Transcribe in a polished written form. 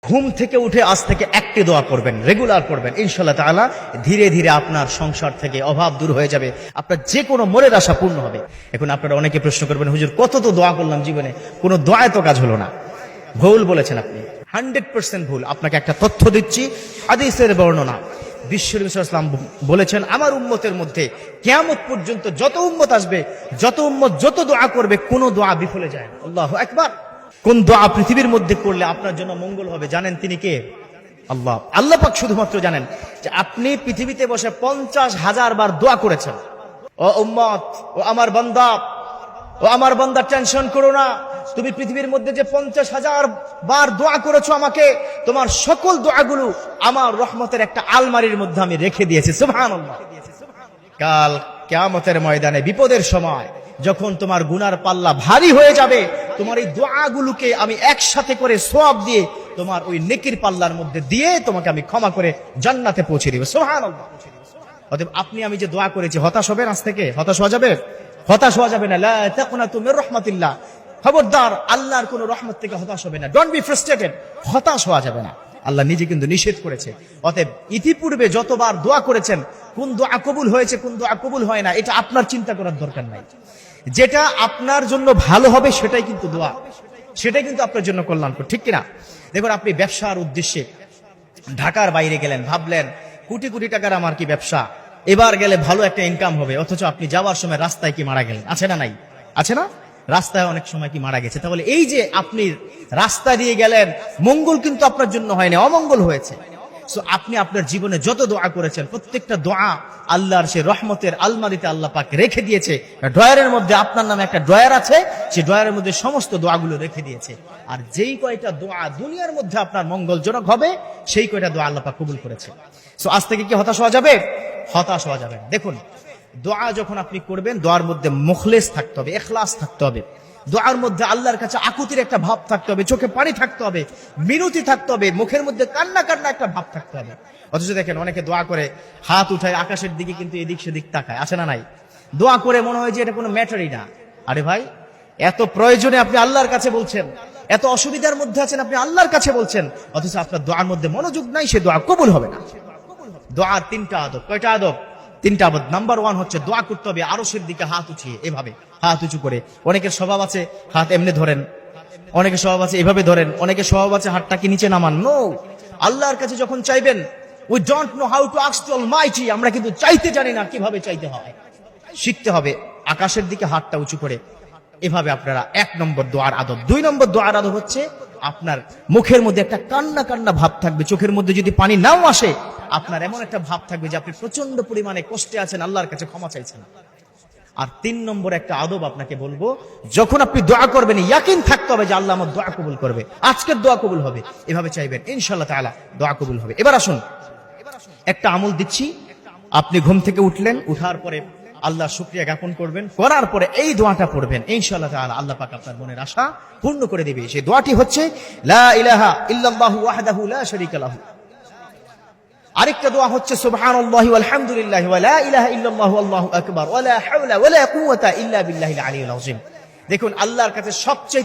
ঘুম থেকে উঠে আজ থেকে একটি দোয়া করবেন, রেগুলার করবেন, ইনশাআল্লাহ তাআলা ধীরে ধীরে আপনার সংসার থেকে অভাব দূর হয়ে যাবে, আপনার যে কোনো মনের আশা পূর্ণ হবে। এখন আপনারা অনেকে প্রশ্ন করবেন, হুজুর কত তো দোয়া করলাম জীবনে, কোনো দোয়ায় তো কাজ হলো না। ভুল বলেছেন আপনি, 100% ভুল। আপনাকে একটা তথ্য দিচ্ছি, হাদিসের বর্ণনা। বিশ্বনবী সাল্লাল্লাহু আলাইহি ওয়াসাল্লাম বলেছেন, আমার উম্মতের মধ্যে কিয়ামত পর্যন্ত যত উম্মত আসবে, যত উম্মত যত দোয়া করবে, কোনো দোয়া বিফলে যায় না। আল্লাহু আকবার। কোন দোয়া পৃথিবীর মধ্যে করলে আপনার জন্য মঙ্গল হবে জানেন তিনি কে? আল্লাহ। আল্লাহ পাক শুধুমাত্র জানেন যে আপনি পৃথিবীতে বসে 50,000 বার দোয়া করেছেন, ও উম্মত, ও আমার বান্দা, ও আমার বান্দা, টেনশন করো না, তুমি পৃথিবীর মধ্যে যে 50,000 বার দোয়া করেছো আমাকে, তোমার সকল দোয়াগুলো আমার রহমতের একটা আলমারির মধ্যে আমি রেখে দিয়েছি। সুবহানাল্লাহ। কাল কিয়ামতের ময়দানে বিপদের সময় যখন তোমার গুনার পাল্লা ভারী হয়ে যাবে, তোমার এই দোয়াগুলোকে আমি একসাথে করে সওয়াব দিয়ে তোমার ওই নেকির পাল্লার মধ্যে দিয়ে তোমাকে আমি ক্ষমা করে জান্নাতে পৌঁছে দিব। সুবহানাল্লাহ। অতএব আপনি আমি যে দোয়া করেছি, হতাশ হবেন আজ থেকে? হতাশ হওয়া যাবে? হতাশ হওয়া যাবে না। লা তাকনাতু মির রাহমাতিল্লাহ। খবরদার, আল্লাহর কোন রহমত থেকে হতাশ হবে না। Don't be frustrated. হতাশ হওয়া যাবে না, আল্লাহ নিজে কিন্তু নিষেধ করেছে। অতএব ইতিপূর্বে যতবার দোয়া করেছেন, কোন দোয়া কবুল হয়েছে, কোন দোয়া কবুল হয় না, এটা আপনার চিন্তা করার দরকার নাই। যেটা আপনার জন্য ভালো হবে সেটাই কিন্তু দোয়া, সেটাই কিন্তু আপনার জন্য কল্যাণকর, ঠিক কিনা? দেখুন, আপনি ব্যবসার উদ্দেশ্যে ঢাকার বাইরে গেলেন, ভাবলেন কোটি কোটি টাকার আমার কি ব্যবসা, এবার গেলে ভালো একটা ইনকাম হবে, অথচ আপনি যাওয়ার সময় রাস্তায় কি মারা গেলেন? আছে না নাই? আছে না? রাস্তায় অনেক সময় কি মারা গেছে। তাহলে এই যে আপনি রাস্তা দিয়ে গেলেন, মঙ্গল কিন্তু আপনার জন্য হয়নি, অমঙ্গল হয়েছে। সো আপনি আপনার জীবনে যত দোয়া করেছেন, প্রত্যেকটা দোয়া আল্লাহর সে রহমতের আলমারিতে আল্লাহ পাক রেখে দিয়েছে। ড্রয়ারের মধ্যে আপনার নামে একটা ড্রয়ার আছে, সেই ড্রয়ারের মধ্যে সমস্ত দোয়াগুলো রেখে দিয়েছে। আর যেই কয়টা দোয়া দুনিয়ার মধ্যে আপনার মঙ্গলজনক হবে, সেই কয়টা দোয়া আল্লাহ পাক কবুল করেছে। সো আজ থেকে কি হতাশ হওয়া যাবে? হতাশ হওয়া যাবে না। দেখুন, দোয়া যখন আপনি করবেন, দোয়ার মধ্যে মুখলেস থাকতে হবে, ইখলাস থাকতে হবে। দোয়ার মধ্যে আল্লাহর কাছে আকুতির একটা ভাব থাকতে হবে, চোখে পানি থাকতে হবে, মিনতি থাকতে হবে, মুখের মধ্যে কান্না কান্না একটা ভাব থাকতে হবে। অথচ দেখেন, অনেকে দোয়া করে হাত উঠায় আকাশের দিকে, কিন্তু এদিক সেদিক তাকায়। আছে না নাই? দোয়া করে মনে হয় যে এটা কোনো ম্যাটারই না। আরে ভাই, এত প্রয়োজনে আপনি আল্লাহর কাছে বলছেন, এত অসুবিধার মধ্যে আছেন, আপনি আল্লাহর কাছে বলছেন, অথচ আপনার দোয়ার মধ্যে মনোযোগ নাই, সে দোয়া কবুল হবে না। দোয়ার 3টা আদব। কয়টা আদব? 3টা আদব। নাম্বার 1 হচ্ছে দোয়া করতে হবে আরশের দিকে হাত উঠিয়ে, এভাবে হাত উঁচু করে। অনেকের স্বভাব আছে হাত এমনি ধরেন, অনেকের স্বভাব আছে এভাবে ধরেন, অনেকের স্বভাব আছে হাতটাকে নিচে নামান। নো, আল্লাহর কাছে যখন চাইবেন, we don't know how to ask two Almighty, আমরা কিন্তু চাইতে জানি না কিভাবে চাইতে হয়। শিখতে হবে আকাশের দিকে হাতটা উঁচু করে, এভাবে আপনারা 1 নম্বর দোয়ার আদব। 2 নম্বর দোয়ার আদব হচ্ছে আপনার মুখের মধ্যে একটা কান্না কান্না ভাব থাকবে, চোখের মধ্যে যদি পানি নাও আসে, আপনার এমন একটা ভাব থাকবে যে আপনি প্রচন্ড পরিমাণে কষ্টে আছেন, আল্লাহর কাছে ক্ষমা চাইছেন। আর 3 নম্বর একটা আদব আপনাকে বলবো, যখন আপনি দোয়া করবেন ইয়াকিন থাকতে হবে যে আল্লাহ আমার দোয়া কবুল করবে, আজকের দোয়া কবুল হবে, এভাবে চাইবেন, ইনশাআল্লাহ তাআলা দোয়া কবুল হবে। এবার আসুন, একটা আমল দিচ্ছি। আপনি ঘুম থেকে উঠলেন, উঠার পরে আল্লাহর শুকরিয়া জ্ঞাপন করবেন, করার পরে এই দোয়াটা পড়বেন, ইনশাআল্লাহ তাআলা আল্লাহ পাক আপনার মনের আশা পূর্ণ করে দিবে। সেই দোয়াটি হচ্ছে লা ইলাহা ইল্লাল্লাহু ওয়াহদাহু লা শারীকা লাহু। আরেকটা দোয়া হচ্ছে সুবহানাল্লাহি ওয়াল হামদুলিল্লাহি ওয়া লা ইলাহা ইল্লাল্লাহু আল্লাহু আকবার ওয়া লা হাওলা ওয়া লা কুওয়াতা ইল্লা বিল্লাহিল আলিয়্যিল আযীম। দেখুন, আল্লাহর কাছে সবচেয়ে